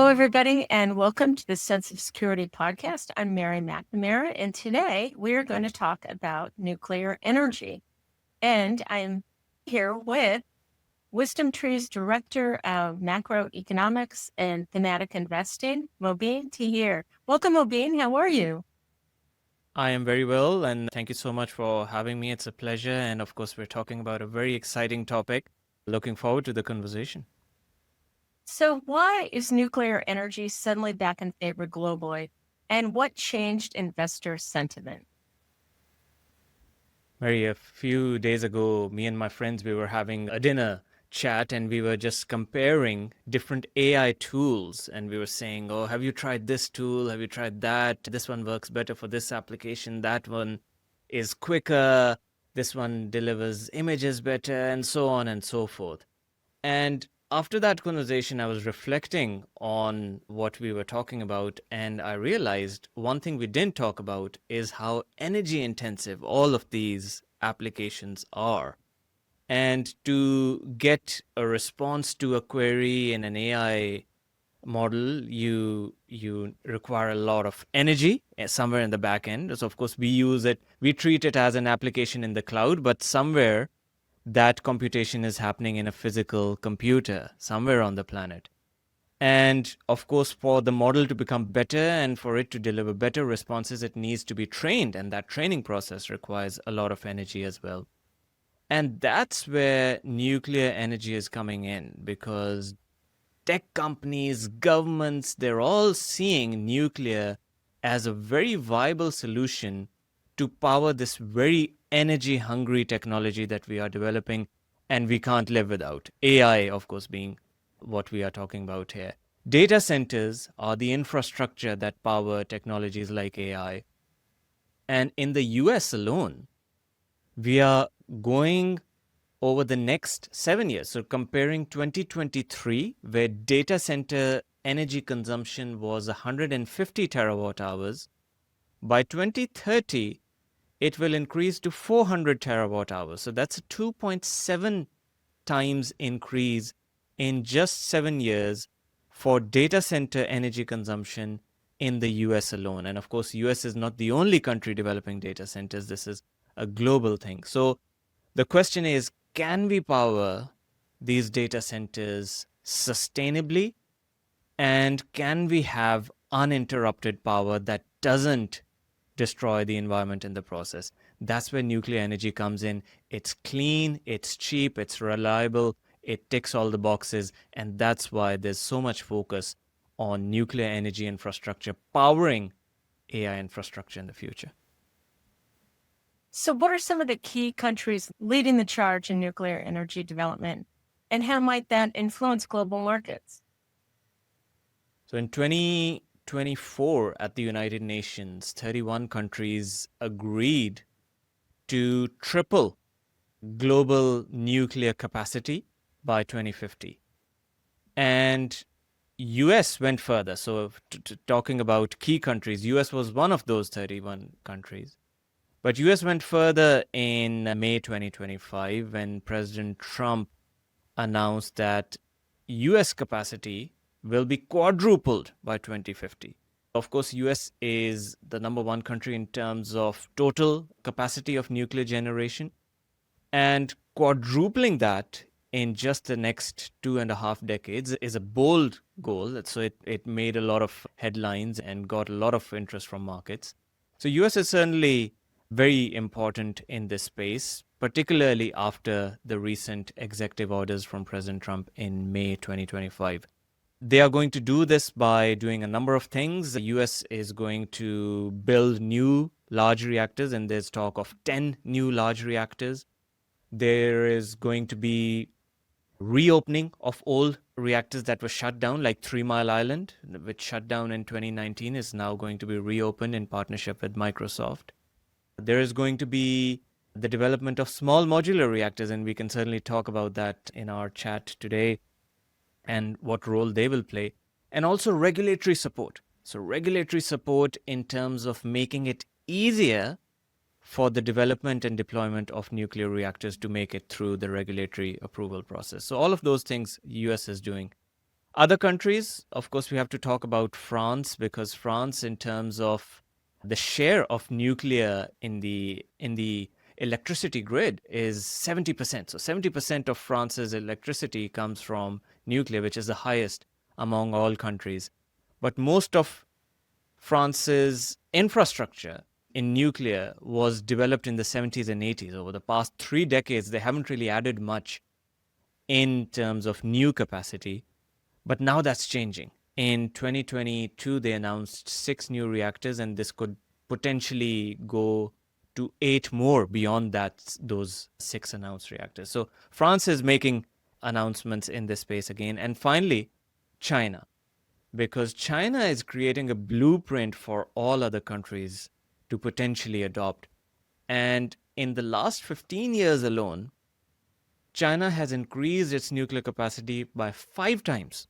Hello, everybody, and welcome to the Sense of Security podcast. I'm Mary McNamara, and today we are going to talk about nuclear energy. And I'm here with WisdomTree's Director of Macroeconomics and Thematic Investing, Mobeen Tahir. Welcome, Mobeen. How are you? I am very well, and thank you so much for having me. It's a pleasure. And of course, we're talking about a very exciting topic. Looking forward to the conversation. So, why is nuclear energy suddenly back in favor globally? And what changed investor sentiment? Mary, a few days ago, me and my friends, we were having a dinner chat and we were just comparing different AI tools. And we were saying, oh, have you tried this tool? Have you tried that? This one works better for this application. That one is quicker. This one delivers images better, and so on and so forth. And after that conversation, I was reflecting on what we were talking about, and I realized one thing we didn't talk about is how energy intensive all of these applications are. And to get a response to a query in an AI model, you require a lot of energy somewhere in the back end. So of course we treat it as an application in the cloud, but somewhere that computation is happening in a physical computer somewhere on the planet. And of course, for the model to become better and for it to deliver better responses, it needs to be trained. And that training process requires a lot of energy as well. And that's where nuclear energy is coming in, because tech companies, governments, they're all seeing nuclear as a very viable solution to power this very energy hungry technology that we are developing and we can't live without. AI, of course, being what we are talking about here. Data centers are the infrastructure that power technologies like AI. And in the US alone, we are going over the next 7 years. So comparing 2023, where data center energy consumption was 150 terawatt hours, by 2030, it will increase to 400 terawatt hours. So that's a 2.7 times increase in just 7 years for data center energy consumption in the US alone. And of course, US is not the only country developing data centers. This is a global thing. So the question is, can we power these data centers sustainably? And can we have uninterrupted power that doesn't destroy the environment in the process? That's where nuclear energy comes in. It's clean, it's cheap, it's reliable, it ticks all the boxes. And that's why there's so much focus on nuclear energy infrastructure powering AI infrastructure in the future. So, what are some of the key countries leading the charge in nuclear energy development, and how might that influence global markets? So in 2024 at the United Nations, 31 countries agreed to triple global nuclear capacity by 2050. And US went further. So talking about key countries, US was one of those 31 countries. But US went further in May 2025 when President Trump announced that US capacity will be quadrupled by 2050. Of course, US is the number one country in terms of total capacity of nuclear generation, and quadrupling that in just the next 2.5 decades is a bold goal. So it made a lot of headlines and got a lot of interest from markets. So US is certainly very important in this space, particularly after the recent executive orders from President Trump in May 2025. They are going to do this by doing a number of things. The US is going to build new large reactors, and there's talk of 10 new large reactors. There is going to be reopening of old reactors that were shut down, like 3 Mile Island, which shut down in 2019, is now going to be reopened in partnership with Microsoft. There is going to be the development of small modular reactors, and we can certainly talk about that in our chat today and what role they will play. And also regulatory support. So regulatory support in terms of making it easier for the development and deployment of nuclear reactors to make it through the regulatory approval process. So all of those things US is doing. Other countries, of course, we have to talk about France, because France, in terms of the share of nuclear in the electricity grid, is 70%. So 70% of France's electricity comes from nuclear, which is the highest among all countries. But most of France's infrastructure in nuclear was developed in the 70s and 80s. Over the past 3 decades, they haven't really added much in terms of new capacity. But now that's changing. In 2022, they announced 6 new reactors, and this could potentially go to 8 more beyond that, those 6 announced reactors. So France is making announcements in this space again. And finally, China, because China is creating a blueprint for all other countries to potentially adopt. And in the last 15 years alone, China has increased its nuclear capacity by 5 times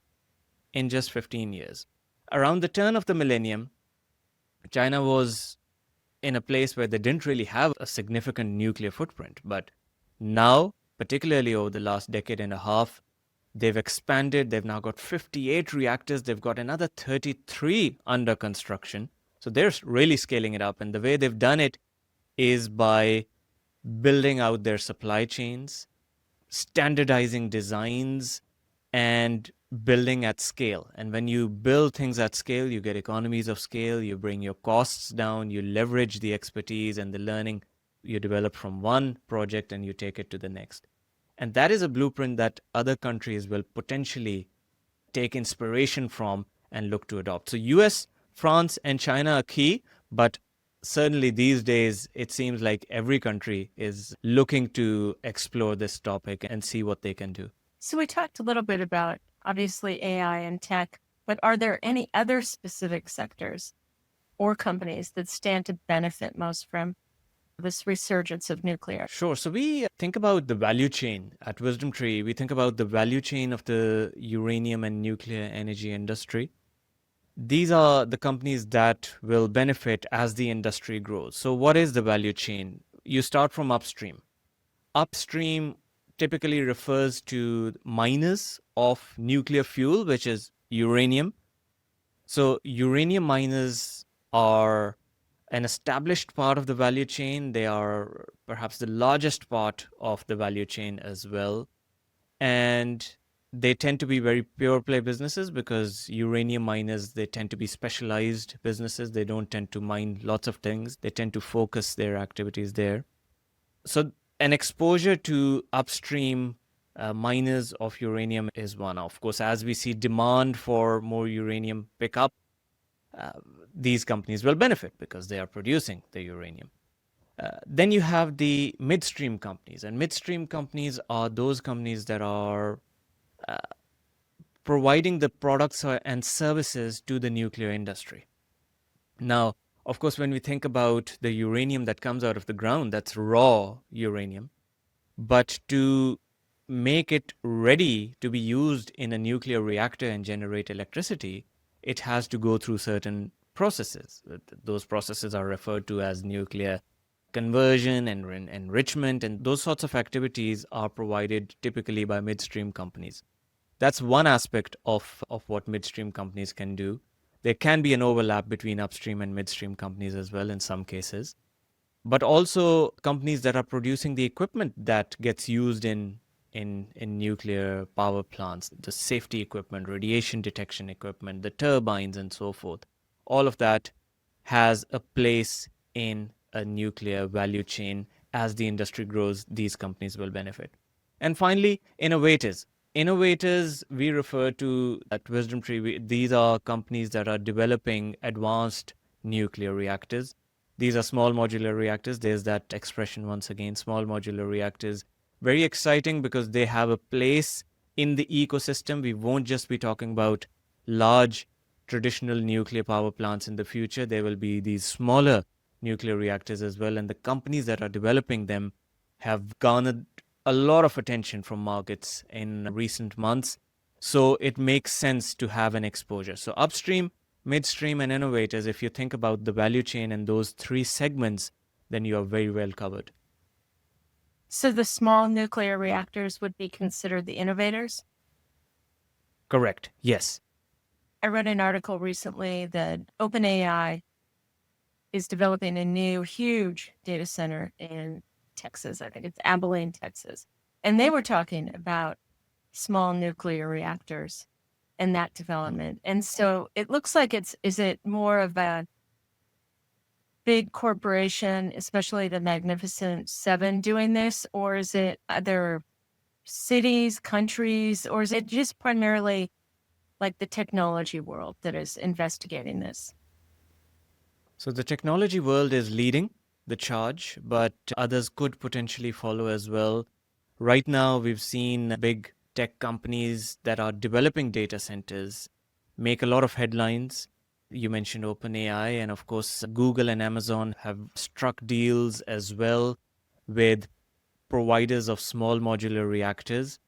in just 15 years. Around the turn of the millennium, China was in a place where they didn't really have a significant nuclear footprint. But now, particularly over the last decade and a half, they've expanded. They've now got 58 reactors. They've got another 33 under construction. So they're really scaling it up. And the way they've done it is by building out their supply chains, standardizing designs, and building at scale. And when you build things at scale, you get economies of scale, you bring your costs down, you leverage the expertise and the learning you develop from one project and you take it to the next. And that is a blueprint that other countries will potentially take inspiration from and look to adopt. So US, France, and China are key, but certainly these days it seems like every country is looking to explore this topic and see what they can do. So we talked a little bit about obviously AI and tech, but are there any other specific sectors or companies that stand to benefit most from this resurgence of nuclear? Sure. So we think about the value chain at WisdomTree. We think about the value chain of the uranium and nuclear energy industry. These are the companies that will benefit as the industry grows. So what is the value chain? You start from upstream. Upstream typically refers to miners of nuclear fuel, which is uranium. So uranium miners are an established part of the value chain. They are perhaps the largest part of the value chain as well. And they tend to be very pure play businesses, because uranium miners, they tend to be specialized businesses. They don't tend to mine lots of things. They tend to focus their activities there. So an exposure to upstream miners of uranium is one. Of course, as we see demand for more uranium pick up, uh, these companies will benefit because they are producing the uranium. Then you have the midstream companies, and midstream companies are those companies that are providing the products and services to the nuclear industry. Now, of course, when we think about the uranium that comes out of the ground, that's raw uranium. But to make it ready to be used in a nuclear reactor and generate electricity, it has to go through certain processes. Those processes are referred to as nuclear conversion and enrichment, and those sorts of activities are provided typically by midstream companies. That's one aspect of what midstream companies can do. There can be an overlap between upstream and midstream companies as well in some cases, but also companies that are producing the equipment that gets used in nuclear power plants, the safety equipment, radiation detection equipment, the turbines, and so forth. All of that has a place in a nuclear value chain. As the industry grows, these companies will benefit. And finally, innovators. Innovators, we refer to at WisdomTree, these are companies that are developing advanced nuclear reactors. These are small modular reactors. There's that expression once again, small modular reactors. Very exciting because they have a place in the ecosystem. We won't just be talking about large traditional nuclear power plants in the future. There will be these smaller nuclear reactors as well. And the companies that are developing them have garnered a lot of attention from markets in recent months. So it makes sense to have an exposure. So upstream, midstream, and innovators, if you think about the value chain and those three segments, then you are very well covered. So the small nuclear reactors would be considered the innovators? Correct. Yes. I read an article recently that OpenAI is developing a new huge data center in Texas. I think it's Abilene, Texas. And they were talking about small nuclear reactors and that development. And so it looks like is it more of a big corporation, especially the Magnificent Seven, doing this, or is it other cities, countries, or is it just primarily like the technology world that is investigating this? So the technology world is leading the charge, but others could potentially follow as well. Right now, we've seen big tech companies that are developing data centers make a lot of headlines. You mentioned OpenAI, and of course, Google and Amazon have struck deals as well with providers of small modular reactors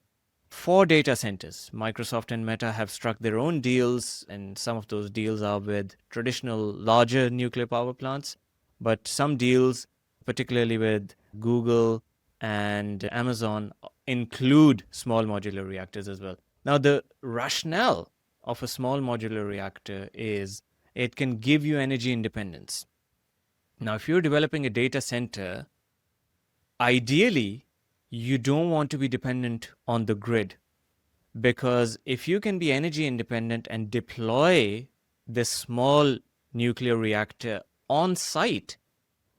for data centers. Microsoft and Meta have struck their own deals, and some of those deals are with traditional larger nuclear power plants. But some deals, particularly with Google and Amazon, include small modular reactors as well. Now, the rationale of a small modular reactor is it can give you energy independence. Now, if you're developing a data center, ideally, you don't want to be dependent on the grid, because if you can be energy independent and deploy this small nuclear reactor on site,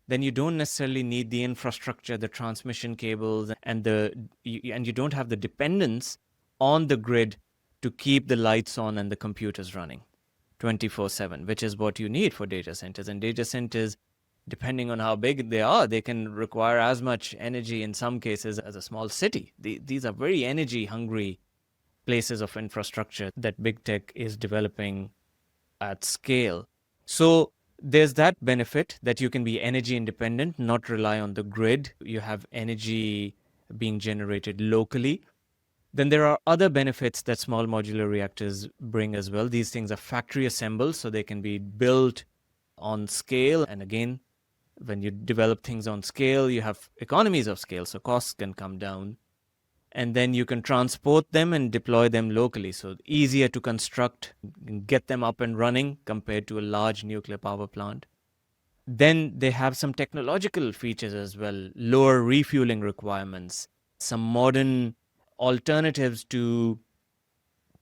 then you don't necessarily need the infrastructure, the transmission cables, and you don't have the dependence on the grid to keep the lights on and the computers running 24/7, which is what you need for data centers. And data centers, depending on how big they are, they can require as much energy in some cases as a small city. These are very energy hungry places of infrastructure that big tech is developing at scale. So there's that benefit that you can be energy independent, not rely on the grid. You have energy being generated locally. Then there are other benefits that small modular reactors bring as well. These things are factory assembled, so they can be built on scale. And again, when you develop things on scale, you have economies of scale, so costs can come down. And then you can transport them and deploy them locally. So easier to construct and get them up and running compared to a large nuclear power plant. Then they have some technological features as well, lower refueling requirements, some modern alternatives to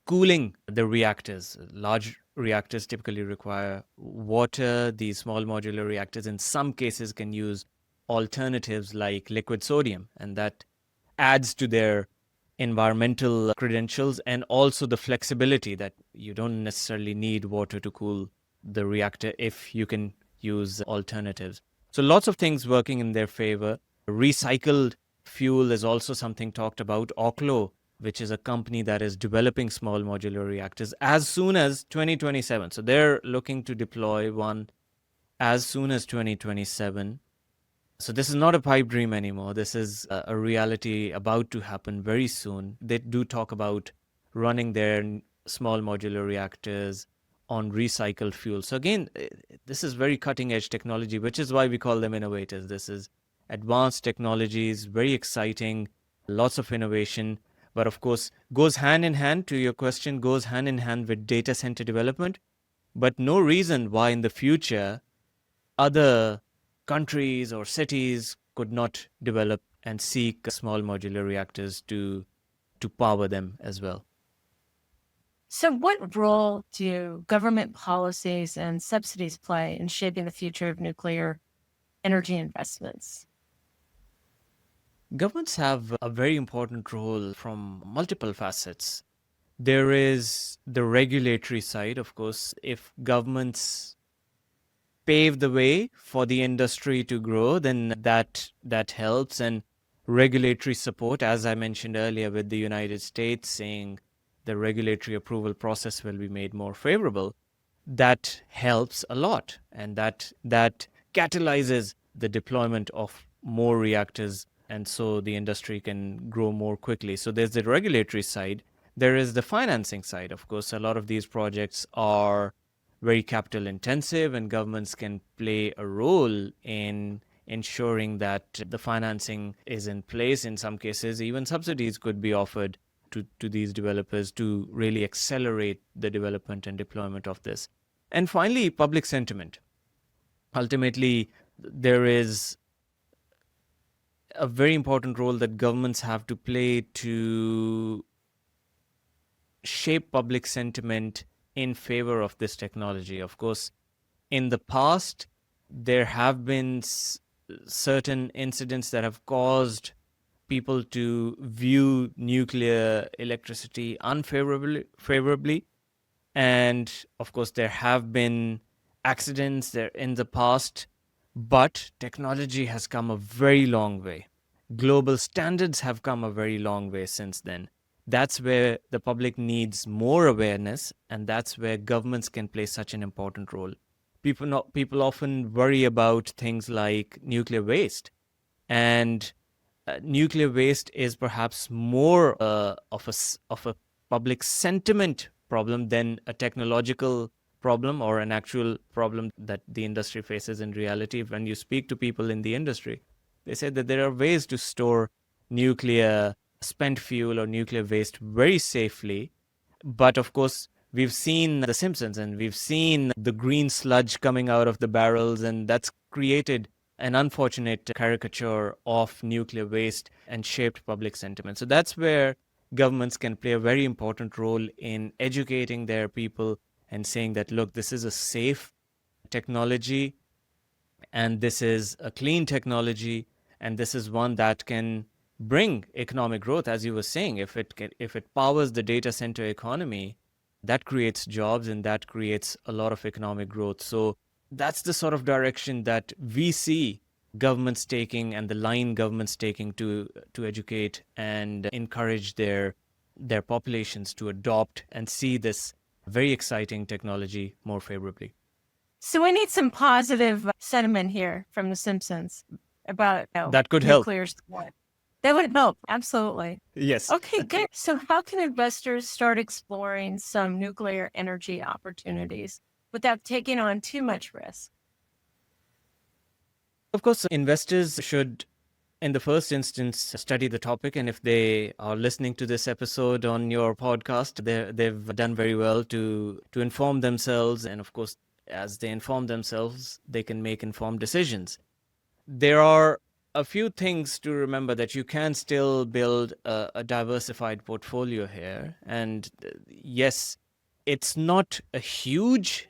cooling the reactors. Large reactors typically require water. These small modular reactors, in some cases, can use alternatives like liquid sodium, and that adds to their environmental credentials, and also the flexibility that you don't necessarily need water to cool the reactor if you can use alternatives. So lots of things working in their favor. Recycled fuel is also something talked about. Oklo, which is a company that is developing small modular reactors as soon as 2027. So they're looking to deploy one as soon as 2027. So this is not a pipe dream anymore. This is a reality about to happen very soon. They do talk about running their small modular reactors on recycled fuel. So again, this is very cutting edge technology, which is why we call them innovators. This is advanced technologies, very exciting, lots of innovation, but of course goes hand in hand, to your question, goes hand in hand with data center development. But no reason why in the future other countries or cities could not develop and seek small modular reactors to power them as well. So, what role do government policies and subsidies play in shaping the future of nuclear energy investments? Governments have a very important role from multiple facets. There is the regulatory side, of course. If governments pave the way for the industry to grow, then that helps. And regulatory support, as I mentioned earlier, with the United States saying the regulatory approval process will be made more favorable, that helps a lot, and that catalyzes the deployment of more reactors, and so the industry can grow more quickly. So there's the regulatory side. There is the financing side. Of course, a lot of these projects are very capital intensive, and governments can play a role in ensuring that the financing is in place. In some cases, even subsidies could be offered to these developers to really accelerate the development and deployment of this. And finally, public sentiment. Ultimately, there is a very important role that governments have to play to shape public sentiment in favor of this technology. Of course, in the past, there have been certain incidents that have caused people to view nuclear electricity unfavorably. And of course, there have been accidents there in the past, but technology has come a very long way. Global standards have come a very long way since then. That's where the public needs more awareness, and that's where governments can play such an important role. People often worry about things like nuclear waste, and nuclear waste is perhaps more of a public sentiment problem than a technological problem or an actual problem that the industry faces in reality. When you speak to people in the industry, they say that there are ways to store nuclear spent fuel or nuclear waste very safely. But of course, we've seen The Simpsons and we've seen the green sludge coming out of the barrels, and that's created an unfortunate caricature of nuclear waste and shaped public sentiment. So that's where governments can play a very important role in educating their people and saying that, look, this is a safe technology and this is a clean technology and this is one that can bring economic growth. As you were saying, if it powers the data center economy, that creates jobs and that creates a lot of economic growth. So that's the sort of direction that we see governments taking and the line governments taking to educate and encourage their populations to adopt and see this very exciting technology more favorably. So we need some positive sentiment here from The Simpsons about that could help. Nuclear's what. That would help. Absolutely. Yes. Okay, good. So how can investors start exploring some nuclear energy opportunities without taking on too much risk? Of course, investors should, in the first instance, study the topic. And if they are listening to this episode on your podcast, they've done very well to inform themselves. And of course, as they inform themselves, they can make informed decisions. There are a few things to remember: that you can still build a diversified portfolio here. And yes, it's not a huge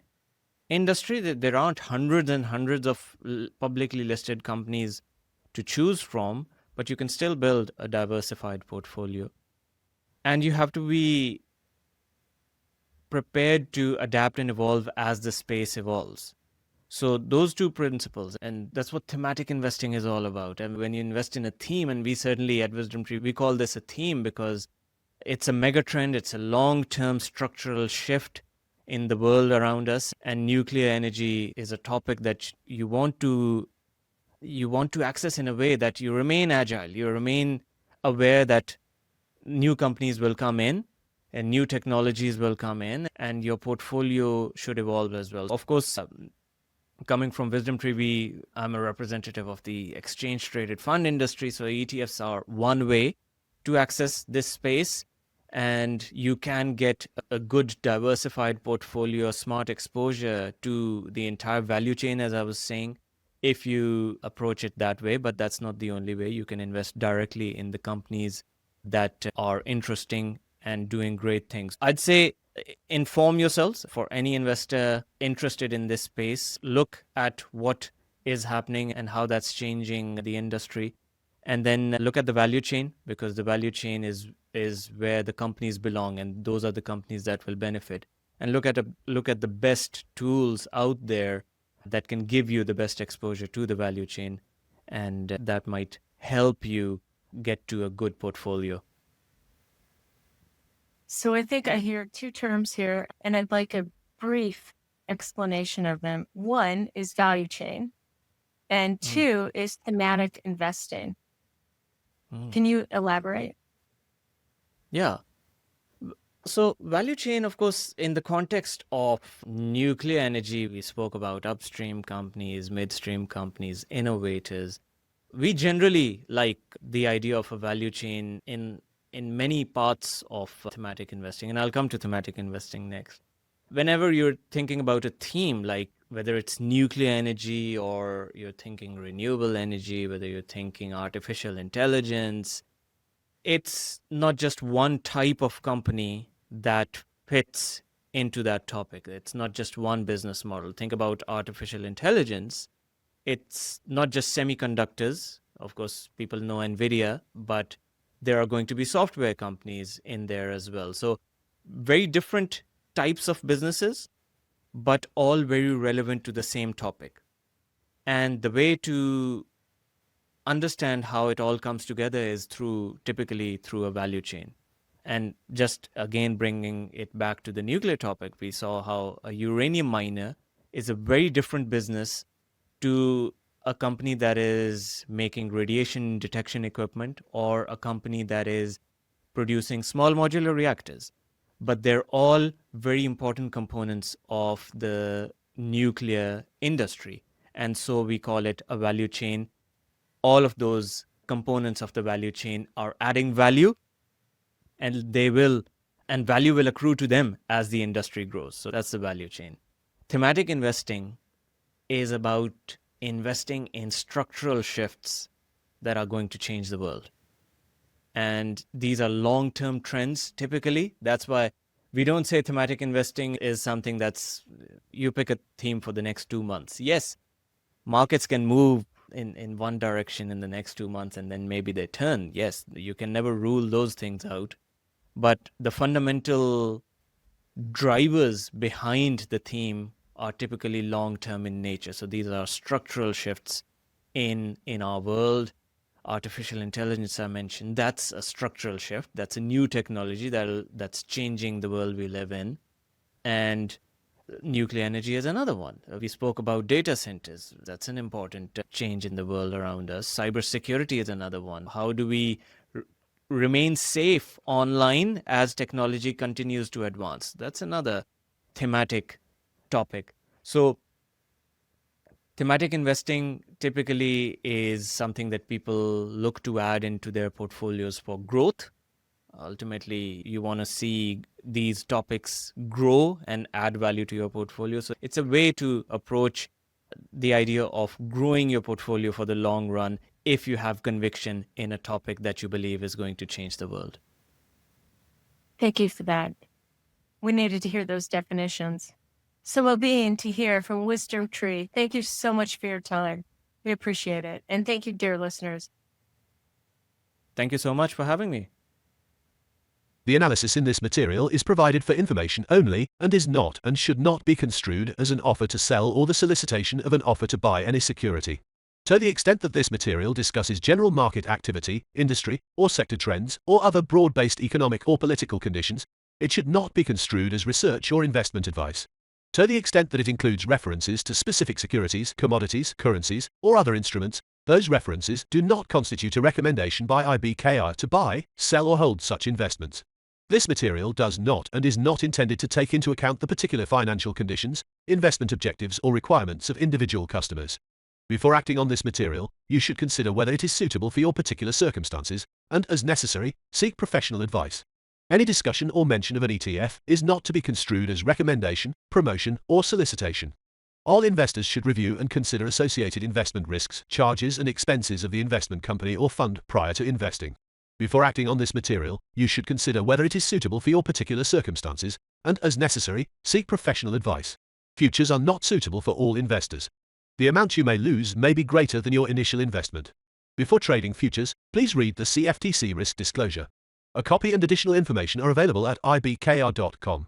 industry. There aren't hundreds and hundreds of publicly listed companies to choose from, but you can still build a diversified portfolio. And you have to be prepared to adapt and evolve as the space evolves. So those two principles, and that's what thematic investing is all about. And when you invest in a theme, and we certainly at WisdomTree, we call this a theme because it's a mega trend, it's a long-term structural shift in the world around us, and nuclear energy is a topic that you want to access in a way that you remain agile, you remain aware that new companies will come in and new technologies will come in, and your portfolio should evolve as well. Of course, coming from WisdomTree, I'm a representative of the exchange-traded fund industry, so ETFs are one way to access this space, and you can get a good diversified portfolio, smart exposure to the entire value chain, as I was saying, if you approach it that way. But that's not the only way. You can invest directly in the companies that are interesting and doing great things. I'd say inform yourselves. For any investor interested in this space, look at what is happening and how that's changing the industry. And then look at the value chain, because the value chain is where the companies belong, and those are the companies that will benefit. And look at the best tools out there that can give you the best exposure to the value chain, and that might help you get to a good portfolio. So I think I hear two terms here, and I'd like a brief explanation of them. One is value chain, and two is thematic investing. Can you elaborate? Yeah. So value chain, of course, in the context of nuclear energy, we spoke about upstream companies, midstream companies, innovators. We generally like the idea of a value chain in in many parts of thematic investing, and I'll come to thematic investing next. Whenever you're thinking about a theme, like whether it's nuclear energy or you're thinking renewable energy, whether you're thinking artificial intelligence, it's not just one type of company that fits into that topic. It's not just one business model. Think about artificial intelligence. It's not just semiconductors. Of course, people know NVIDIA, but there are going to be software companies in there as well. So very different types of businesses, but all very relevant to the same topic. And the way to understand how it all comes together is typically through a value chain. And just again, bringing it back to the nuclear topic, we saw how a uranium miner is a very different business to a company that is making radiation detection equipment or a company that is producing small modular reactors. But they're all very important components of the nuclear industry. And so we call it a value chain. All of those components of the value chain are adding value, and value will accrue to them as the industry grows. So that's the value chain. Thematic investing is about investing in structural shifts that are going to change the world. And these are long-term trends typically. That's why we don't say thematic investing is something that's, you pick a theme for the next 2 months. Yes, markets can move in one direction in the next 2 months and then maybe they turn. Yes, you can never rule those things out. But the fundamental drivers behind the theme are typically long-term in nature. So these are structural shifts in our world. Artificial intelligence, I mentioned, that's a structural shift. That's a new technology that's changing the world we live in. And nuclear energy is another one. We spoke about data centers. That's an important change in the world around us. Cybersecurity is another one. How do we remain safe online as technology continues to advance? That's another thematic topic. So thematic investing typically is something that people look to add into their portfolios for growth. Ultimately, you want to see these topics grow and add value to your portfolio. So it's a way to approach the idea of growing your portfolio for the long run if you have conviction in a topic that you believe is going to change the world. Thank you for that. We needed to hear those definitions. So Mobeen Tahir from WisdomTree, thank you so much for your time. We appreciate it. And thank you, dear listeners. Thank you so much for having me. The analysis in this material is provided for information only and is not and should not be construed as an offer to sell or the solicitation of an offer to buy any security. To the extent that this material discusses general market activity, industry, or sector trends, or other broad-based economic or political conditions, it should not be construed as research or investment advice. To the extent that it includes references to specific securities, commodities, currencies, or other instruments, those references do not constitute a recommendation by IBKR to buy, sell, or hold such investments. This material does not and is not intended to take into account the particular financial conditions, investment objectives, or requirements of individual customers. Before acting on this material, you should consider whether it is suitable for your particular circumstances, and, as necessary, seek professional advice. Any discussion or mention of an ETF is not to be construed as recommendation, promotion, or solicitation. All investors should review and consider associated investment risks, charges, and expenses of the investment company or fund prior to investing. Before acting on this material, you should consider whether it is suitable for your particular circumstances, and, as necessary, seek professional advice. Futures are not suitable for all investors. The amount you may lose may be greater than your initial investment. Before trading futures, please read the CFTC risk disclosure. A copy and additional information are available at ibkr.com.